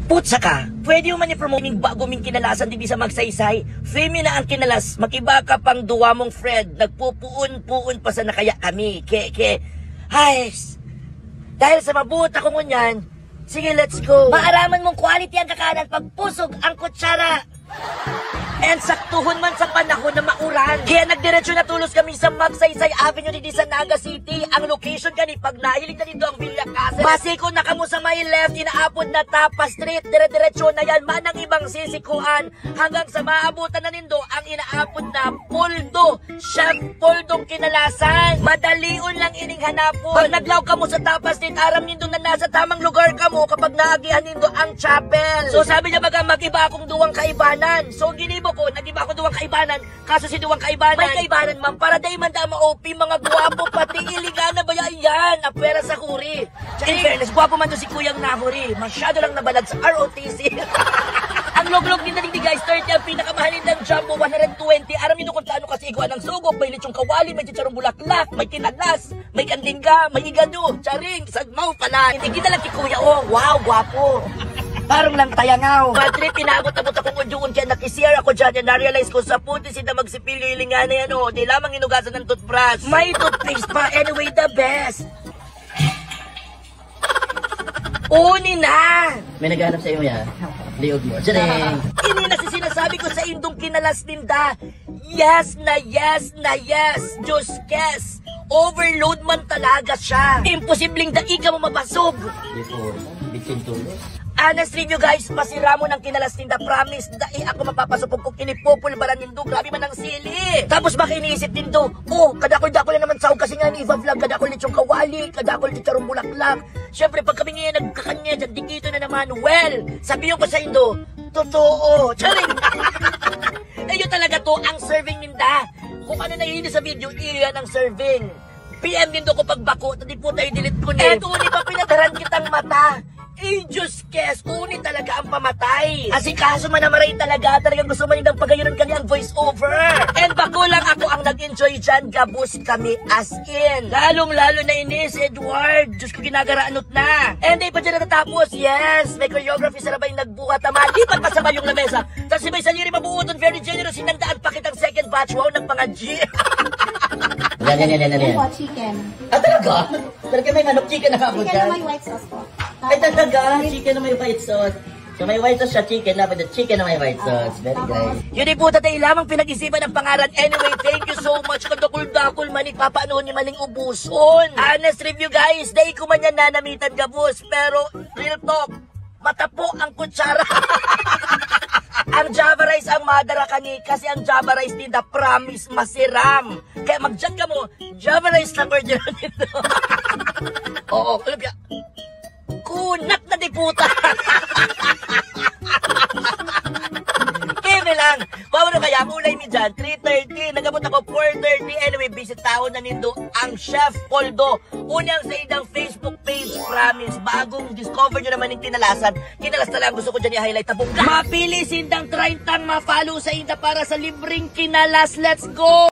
Putsa ka, pwede mo man i-promote ng bago ming kinalasan din sa magsaysay. Fame na ang kinalas, makiba ka pang duwa mong Fred, nagpupuun-puun pa sa nakaya kami. Hays, dahil sa mabuta ko ngunyan, sige let's go. Maaraman mong quality ang kakanan pag pusog ang kutsara. And saktuhon man sa panahon na mauran. Kaya nagdiretso na tulos kami sa Magsaysay Avenue dito sa Naga City. Ang location kani pag nahilig na dito ang Villa Castle. Masiko na kamo sa may left, inaapod na Tapa Street. Dire-diretso na yan, manang ibang sisikuan. Hanggang sa maabutan na nindo ang inaapod na Poldo. Chef Poldong kinalasan. Madalion lang ining hanapon. Pag naglaw kamo sa Tapa Street, aram nindo na nasa tamang lugar kamo kapag naagihan nindo ang chapel. So sabi niya baga mag-iba akong duwang kaibanan. So ginibo ko, nag-iba ako duwang kaibanan. Kaso si duwang kaibanan, may kaibanan man para day man da ma-OP, mga guwapo pati iligana ba yan? Ang pera sa kuri. In fairness, guwapo man to si Kuyang Nahuri. Masyado lang nabalad sa ROTC. Ang log-log din na din guys, 30 ang pinakamahalin ng Jumbo, 120. Aram nyo kung taano kasi iguan ng sugok, may lechong kawali, may chicharong bulaklak, may tinalas, may kandingga, may igado, charing, sagmaw pala. Hindi kita lang si Kuya, oh, wow, guwapo. Parang lang tayangaw. Padre, pinaabot-abot akong udyuon kaya nakisiyar ako dyan. Yan na-realize ko sa puti sila magsipilyo ilingan na yan, oh. Di lamang inugasan ng toothbrush. May toothpaste pa. Anyway, the best. Uni na! May naghanap sa iyo yan. Liog mo. Charing! Ini na si sinasabi ko sa indong kinalas ninda. Yes na yes na yes. Diyos kes. Overload man talaga siya. Imposibleng daig ka mo mabasog. Before, bitin tulos. Honest review guys, masira mo ng kinalas ninda. Promise, dahil ako mapapasok kung kinipopulbaran nindo. Grabe man ang sili. Tapos baka iniisip nindo, oh, kadakol-dakol na naman sa'o kasi nga ni Iva Vlog, kadakol lechong kawali, kadakol chicharong bulaklak. Siyempre, pag kami ngayon nagkakanya dyan, dikito na naman. Well, sabihin ko sa indo, totoo. Charing! Ayun talaga to, ang serving ninda. Kung ano na yun sa video, iyan ang serving. PM nindo ko pagbako, tadi po tayo delete ko na. Eto, uni pa pinadaran kitang mata. Eh, Diyos kes, uni talaga ang pamatay. Asikaso man na maray talaga, talagang gusto man yung pagayunan kanyang voice over. And bako lang ako ang nag-enjoy dyan, gabus kami as in. Lalong-lalo na inis, Edward. Diyos ko ginagaraanot na. And ay pa dyan natatapos, yes. May choreography sa rabay nagbuhat na malipat pa sa bayong lamesa. Tapos si may saliri mabuuton, very generous, hinandaan pa kitang second batch. Wow, ng mga G. Yan. Chicken. Ah, talaga? Talaga may manok chicken na kapag Chicken na may white sauce po. Ay, talaga? Chicken na may white sauce. So may white sauce siya, chicken na, but the chicken na may white sauce. Very good. Yun ay po tatay lamang pinag-isipan ng pangalan. Anyway, thank you so much. Kadakul-dakul manik, papaanoon ni maling ubuson. Honest review guys, dahil ko man yan nanamitan gabus. Pero, real talk, matapo ang kutsara. Ang Java rice ang madara kani kasi ang Java rice din promise masiram. Kaya mag-jug ka mo, Java rice lang order nito. Oo, kulubya. Kunat na di puta. Keme lang. Pawala kaya, ulay mi dyan, 3:30. Nagabot ako 4:30. Anyway, visit tao na nindo ang Chef Poldo. Unang sa idang Facebook page, promise. Bagong discover nyo naman yung kinalasan. Kinalas na lang, gusto ko dyan i-highlight na mapili sindang 30 ma-follow sa inda para sa libreng kinalas. Let's go!